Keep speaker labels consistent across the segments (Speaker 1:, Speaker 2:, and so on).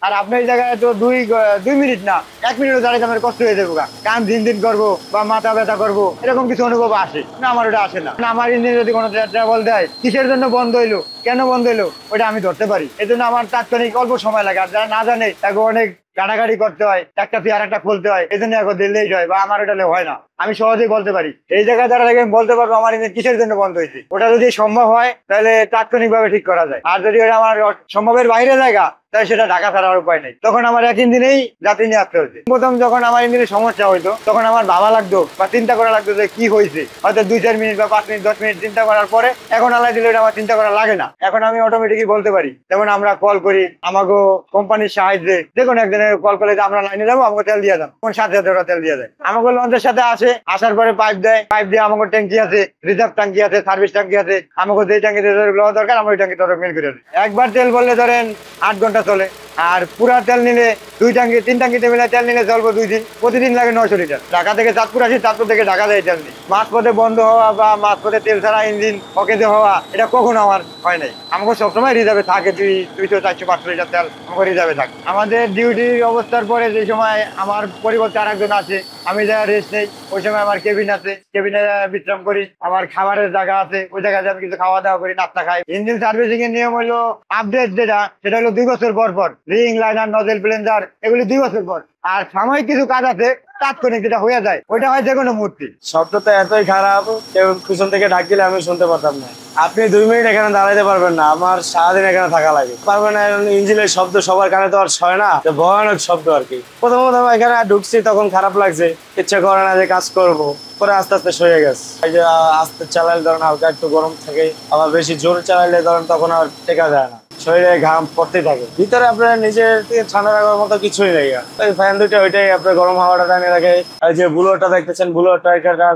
Speaker 1: আর আপনার এই জায়গায় তো 2 মিনিট না, 1 মিনিটও দাঁড়িয়ে আমার কষ্ট হয়ে যাবো, কান দিন দিন করবো বা মাথা ব্যথা করবো, এরকম কিছু অনুভব আসে না? আমার ওটা আসে না। আমার ইঞ্জিন যদি কোনো ট্রাবল দেয়, কিসের জন্য বন্ধ হইলো, কেন বন্ধ হইলো, ওটা আমি ধরতে পারি। এই জন্য আমার তাৎক্ষণিক অল্প সময় লাগে। আর যারা না জানে তাকে অনেক গাড়াগাড়ি করতে হয়, একটা দিয়ে আর একটা খুলতে হয়, এই জন্য এখন দিল্লেই হয় বা আমার ওটা হয় না। আমি সহজেই বলতে পারি, এই জায়গায় যারা দেখে বলতে পারবো আমার ইঞ্জিন কিসের জন্য বন্ধ হয়েছে। ওটা যদি সম্ভব হয় তাহলে তাৎক্ষণিক ভাবে ঠিক করা যায়। আর যদি ওটা আমার সম্ভবের বাইরে জায়গা, তাহলে সেটা ঢাকা ছাড়ার উপায় নেই। তখন আমার এক ইঞ্জিনেই যাত্রী নিয়ে আসতে হয়েছে। প্রথম যখন আমার ইঞ্জিনের সমস্যা হইতো, তখন আমার ভাবা লাগতো বা চিন্তা করা লাগতো যে কি হয়েছে। হয়তো 2-4 মিনিট বা 5 মিনিট 10 মিনিট চিন্তা করার পরে এখন আলাই দিলে আমার চিন্তা করা লাগে না। এখন আমি অটোমেটিকই বলতে পারি। যেমন আমরা কল করি আমাকে কোম্পানির সাহায্যে, দেখুন একদিনের কল করে আমরা লাইনে যাবো, আমাকে তেল দিয়ে দাম, সাথে সাথে ওরা তেল দিয়ে দেয়। আমাকে লঞ্চের সাথে আসে, আসার পরে পাইপ দেয়, পাইপ দিয়ে আমাকে ট্যাঙ্কি আছে, রিজার্ভ ট্যাঙ্কি আছে, সার্ভিস ট্যাঙ্কি আছে। আমাকে যেই ট্যাঙ্কিতে দরকার আমি ওই ট্যাঙ্কি তরফ মিল করে। একবার তেল বললে ধরেন 8 ঘন্টা চলে। আর পুরা তেল নিলে 2 ট্যাঙ্কি 3 ট্যাঙ্কিতে মিলে তেল নিলে চলবো 2 দিন। প্রতিদিন লাগে 900 লিটার। ঢাকা থেকে চাঁদপুর আসি, চাঁদপুর থেকে ঢাকা যায় তেল নিই। মাঝপথে বন্ধ হওয়া বা মাঝপথে তেল ছাড়া ইঞ্জিন অকেজে হওয়া, এটা কখনো আমার হয় নাই। আমাকে সবসময় রিজার্ভে থাকে 200, 400, 500 লিটার তেল আমাকে রিজার্ভে থাকে। আমাদের ডিউটি অবস্থার পরে যে সময় আমার পরিবর্তে আর একজন আছে, আমি যা রেস্ট নেই, ওই সময় আমার কেবিন আছে, কেবিনে বিশ্রাম করি। আমার খাবারের জায়গা আছে, ওই জায়গায় আমি কিছু খাওয়া দাওয়া করি, নাস্তা খাই। ইঞ্জিন সার্ভিসিং এর নিয়ম হলো আপডেট যেটা, সেটা হলো 2 বছর পর পর। রিং, লাইনার, নজেল, প্লেঞ্জার, এগুলি 2 বছর পর। আর সাময়িক কিছু কাজ আছে তাৎক্ষণিক যেটা হয়ে যায়, ওইটা হয় যে কোনো মূর্তি।
Speaker 2: শব্দটা এতই খারাপ, কেউ পিছন থেকে ডাক দিলে আমি শুনতে পারতাম না। আপনি 2 মিনিট এখানে দাঁড়াইতে পারবেন না, আমার সারাদিন এখানে থাকা লাগে। পারবেন না, ইঞ্জিনের শব্দ সবার কানে তো আর হয় না, ভয়ানক শব্দ আর কি। প্রথম এখানে ঢুকছি তখন খারাপ লাগছে, ইচ্ছা করে না যে কাজ করব। পরে আস্তে আস্তে সয়ে গেছে। এই যে আস্তে চালাইলে ধরেন হালকা একটু গরম থাকে, আবার বেশি জোরে চালাইলে ধরেন তখন আর টেকা যায় না, শরীরে ঘাম পড়তেই থাকে। ভিতরে আপনার নিজের ঠান্ডা রাখার মতো কিছুই নেই। ওই ফ্যান দুটো ওইটাই আপনার গরম হাওয়াটা টানিয়ে রাখে। আর যে বুলোটা দেখতেছেন, বুলোটা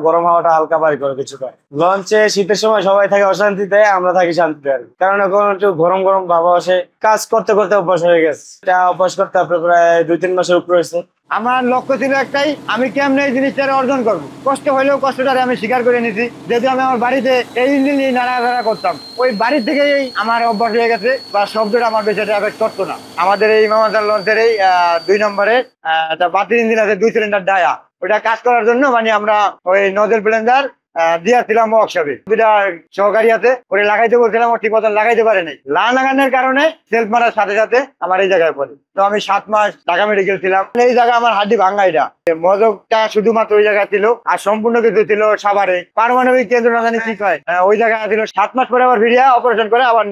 Speaker 2: গরম হাওয়াটা হালকা বাড়ি করে কিছুটা। লঞ্চে শীতের সময় সবাই থাকে অশান্তিতে, আমরা থাকি শান্তিতে। কারণ এখন একটু গরম গরম ভাব আসে, কাজ করতে করতে অভ্যাস হয়ে গেছে। এটা অভ্যাস করতে আপনার প্রায় 2-3 মাসের উপরে হয়েছে।
Speaker 1: আমার লক্ষ্য ছিল একটাই, আমি কেমনে এই জিনিসটা অর্জন করবো। কষ্ট হলেও কষ্টটারে আমি স্বীকার করে নিছি। যেহেতু আমি আমার বাড়িতে এই ইঞ্জিন নিয়ে নাড়াচাড়া করতাম, ওই বাড়ি থেকেই আমার অভ্যাস হয়ে গেছে বা শব্দটা আমার বেশি এফেক্ট করতো না। আমাদের এই মামাজান লঞ্চের এই 2 নম্বরে একটা বাতিল ইঞ্জিন আছে, 2 সিলিন্ডার ডায়া। ওটা কাজ করার জন্য মানে আমরা ওই নজেল প্লেঞ্জার দিয়েছিলাম ওয়ার্কশপে। দুটা সহকারী আছে, ওরে লাগাইতে বলছিলাম, ও ঠিক মতো লাগাইতে পারে নাই। লাগানোর কারণে সেলফ মারার সাথে সাথে আমার এই জায়গায় পড়ে। তো আমি 7 মাস ঢাকা মেডিকেল ছিলাম। এই জায়গায় আমার হাড্ডি ভাঙা। এটা মজকটা শুধুমাত্র ওই জায়গায় ছিল, আর সম্পূর্ণ কিছু ছিল সাভারে পারমাণবিক কেন্দ্র, না জানি ঠিক হয়, ওই জায়গায় ছিল। 7 মাস পরে আবার ফিরিয়া অপারেশন করে আবার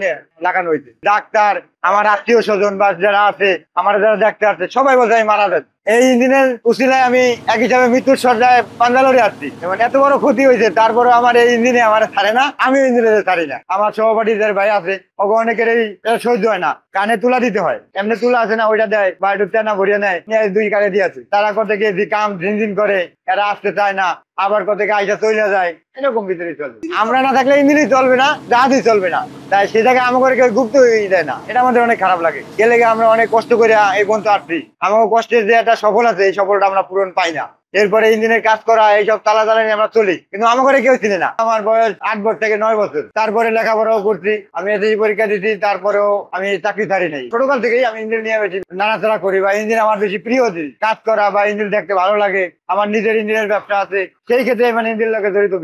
Speaker 1: লাগানো হয়েছে। ডাক্তার, আমার আত্মীয় স্বজন বা যারা আছে, আমার যারা দেখতে আসছে, সবাই বলছে আমি মারা যাচ্ছি। এই ইঞ্জিনের উসিলায় আমি এক হিসাবে মৃত্যুর সজ্জায় পাঞ্জালরে আসছি। মানে এত বড় ক্ষতি হয়েছে, তারপরে আমার এই ইঞ্জিনে আমার ছাড়ে না, আমি ইঞ্জিনে ছাড়ি না। আমার সহপাঠীদের ভাই আছে, ওকে অনেকের এই সহ্য হয় না, কানে তুলা দিতে হয়। এমনি তুলা আছে না, ওইটা দেয় বা একটু তেনা ভরিয়ে নেয়, 2 কানে দিয়ে আছে। তারা কত গিয়ে কাম ঝিনঝিন করে, এরা আসতে চায় না, আবার কত আইসা চলে যায়, এরকম ভিতরে চলবে। আমরা না থাকলে ইঞ্জিনই চলবে না, জাহাজই চলবে না। তাই সে জায়গায় আমাকে কেউ গুপ্ত হয়ে যায় না, এটা আমাদের অনেক খারাপ লাগে। গেলে আমরা অনেক কষ্ট করে এই পর্যন্ত আসছি, আমাকে কষ্টের যে একটা সফল আছে, এই সফলটা আমরা পূরণ পাই না। এরপরে ইঞ্জিনের কাজ করা, এইসব তালা নিয়ে আমরা চলি, কিন্তু আমাকে কেউ চিনে না। আমার বয়স 8 বছর থেকে 9 বছর। তারপরে লেখাপড়াও করছি, আমি এসএসসি পরীক্ষা দিচ্ছি, তারপরেও আমি চাকরি ছাড়ি নাই। ছোটকাল থেকেই আমি ইঞ্জিন নিয়ে বেশি নাড়াচাড়া করি, বা ইঞ্জিন আমার বেশি প্রিয় জিনিস। কাজ করা বা ইঞ্জিন দেখতে ভালো লাগে। আমার নিজের ইঞ্জিনের ব্যবসা আছে, সেই ক্ষেত্রে মানে ইঞ্জিন লোকে জড়িত।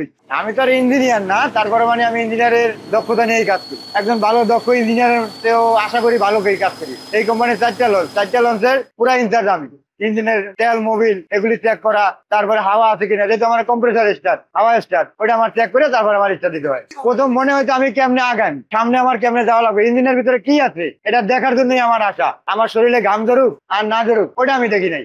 Speaker 1: আমি তো আর ইঞ্জিনিয়ার না, তারপরে মানে আমি ইঞ্জিনিয়ারের দক্ষতা নিয়েই কাজ করি। একজন ভালো দক্ষ ইঞ্জিনিয়ারও আশা করি ভালো করে কাজ করি। এই কোম্পানির 4টা লঞ্চের পুরা ইনচার্জ আমি। ইঞ্জিনের তেল, মোবিল এগুলি চেক করা, তারপরে হাওয়া আছে কিনা, যেহেতু আমার কম্প্রেসার স্টার্ট, হাওয়া স্টার্ট, ওটা আমার চেক করে তারপরে আমার স্টার্ট দিতে হয়। প্রথম মনে হয়তো আমি কেমনে আগাম, সামনে আমার কেমনে যাওয়া লাগবে, ইঞ্জিনের ভিতরে কি আছে এটা দেখার জন্যই আমার আশা। আমার শরীরে ঘাম ধরুক আর না ধরুক, ওটা আমি দেখি নাই।